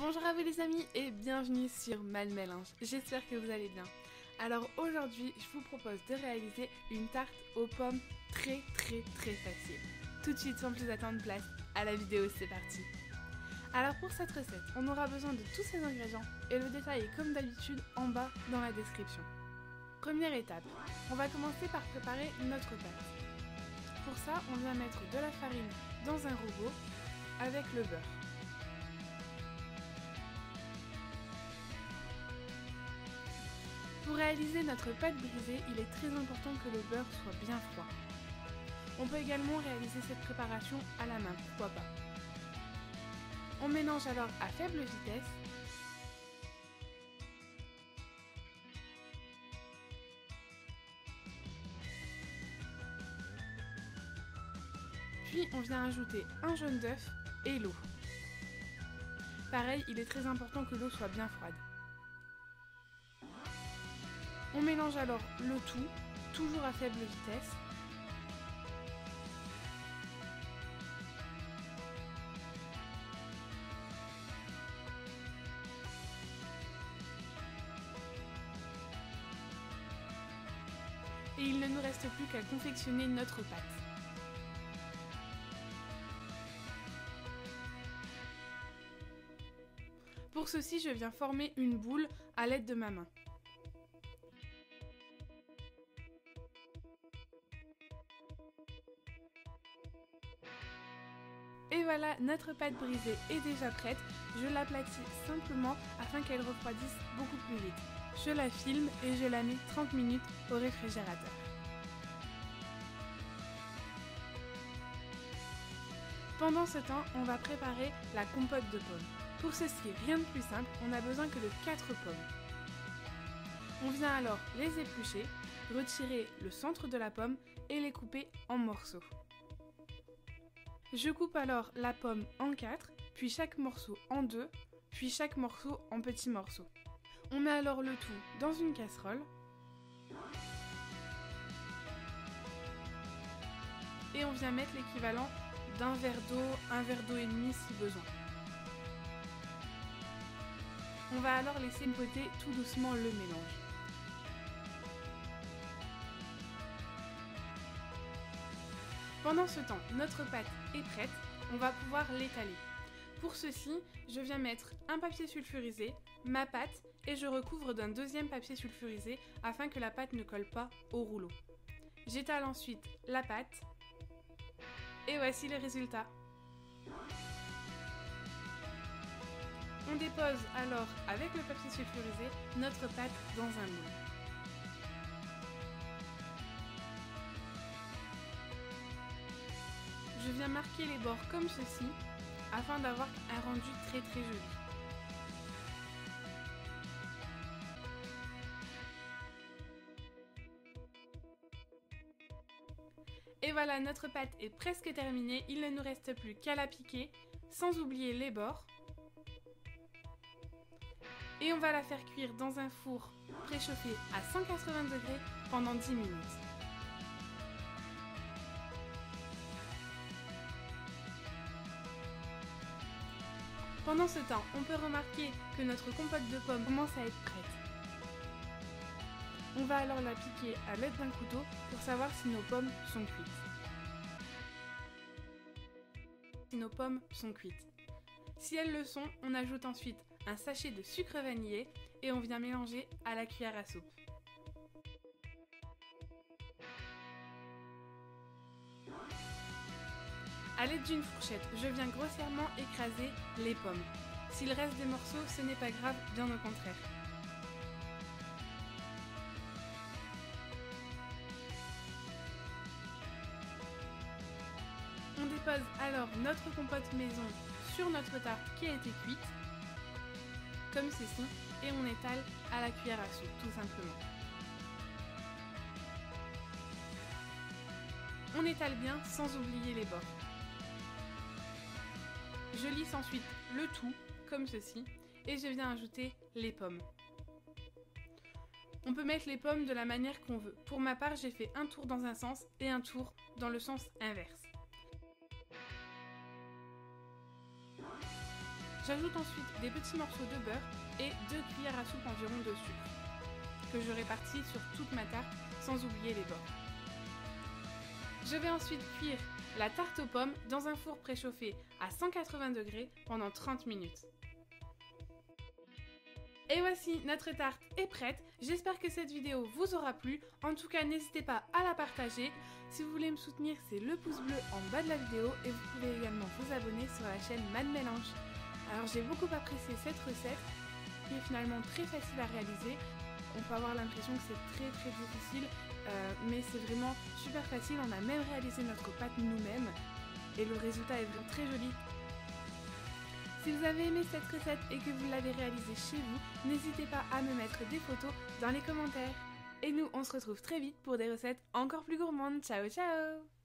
Bonjour à vous les amis et bienvenue sur Malmélange, j'espère que vous allez bien. Alors aujourd'hui, je vous propose de réaliser une tarte aux pommes très facile. Tout de suite, sans plus attendre, place à la vidéo, c'est parti. Alors pour cette recette, on aura besoin de tous ces ingrédients et le détail est comme d'habitude en bas dans la description. Première étape, on va commencer par préparer notre pâte. Pour ça, on vient mettre de la farine dans un robot avec le beurre. Pour réaliser notre pâte brisée, il est très important que le beurre soit bien froid. On peut également réaliser cette préparation à la main, pourquoi pas. On mélange alors à faible vitesse. Puis on vient ajouter un jaune d'œuf et l'eau. Pareil, il est très important que l'eau soit bien froide. On mélange alors le tout, toujours à faible vitesse. Et il ne nous reste plus qu'à confectionner notre pâte. Pour ceci, je viens former une boule à l'aide de ma main. Et voilà, notre pâte brisée est déjà prête. Je l'aplatis simplement afin qu'elle refroidisse beaucoup plus vite. Je la filme et je la mets 30 minutes au réfrigérateur. Pendant ce temps, on va préparer la compote de pommes. Pour ceci, rien de plus simple, on a besoin que de 4 pommes. On vient alors les éplucher, retirer le centre de la pomme et les couper en morceaux. Je coupe alors la pomme en 4, puis chaque morceau en 2, puis chaque morceau en petits morceaux. On met alors le tout dans une casserole et on vient mettre l'équivalent d'un verre d'eau et demi si besoin. On va alors laisser mijoter tout doucement le mélange. Pendant ce temps, notre pâte est prête, on va pouvoir l'étaler. Pour ceci, je viens mettre un papier sulfurisé, ma pâte et je recouvre d'un deuxième papier sulfurisé afin que la pâte ne colle pas au rouleau. J'étale ensuite la pâte et voici le résultat. On dépose alors avec le papier sulfurisé notre pâte dans un moule. Je viens marquer les bords comme ceci, afin d'avoir un rendu très joli. Et voilà, notre pâte est presque terminée, il ne nous reste plus qu'à la piquer, sans oublier les bords. Et on va la faire cuire dans un four préchauffé à 180 degrés pendant 10 minutes. Pendant ce temps, on peut remarquer que notre compote de pommes commence à être prête. On va alors la piquer à l'aide d'un couteau pour savoir si nos pommes sont cuites. Si elles le sont, on ajoute ensuite un sachet de sucre vanillé et on vient mélanger à la cuillère à soupe. A l'aide d'une fourchette, je viens grossièrement écraser les pommes. S'il reste des morceaux, ce n'est pas grave, bien au contraire. On dépose alors notre compote maison sur notre tarte qui a été cuite, comme ceci, et on étale à la cuillère à soupe, tout simplement. On étale bien sans oublier les bords. Je lisse ensuite le tout, comme ceci, et je viens ajouter les pommes. On peut mettre les pommes de la manière qu'on veut. Pour ma part, j'ai fait un tour dans un sens et un tour dans le sens inverse. J'ajoute ensuite des petits morceaux de beurre et 2 cuillères à soupe environ de sucre, que je répartis sur toute ma tarte sans oublier les bords. Je vais ensuite cuire la tarte aux pommes dans un four préchauffé à 180 degrés pendant 30 minutes. Et voici, notre tarte est prête. J'espère que cette vidéo vous aura plu. En tout cas, n'hésitez pas à la partager. Si vous voulez me soutenir, c'est le pouce bleu en bas de la vidéo et vous pouvez également vous abonner sur la chaîne Madmélange. Alors j'ai beaucoup apprécié cette recette qui est finalement très facile à réaliser. On peut avoir l'impression que c'est très difficile, mais c'est vraiment super facile. On a même réalisé notre pâte nous-mêmes et le résultat est vraiment très joli. Si vous avez aimé cette recette et que vous l'avez réalisée chez vous, n'hésitez pas à me mettre des photos dans les commentaires. Et nous, on se retrouve très vite pour des recettes encore plus gourmandes. Ciao ciao!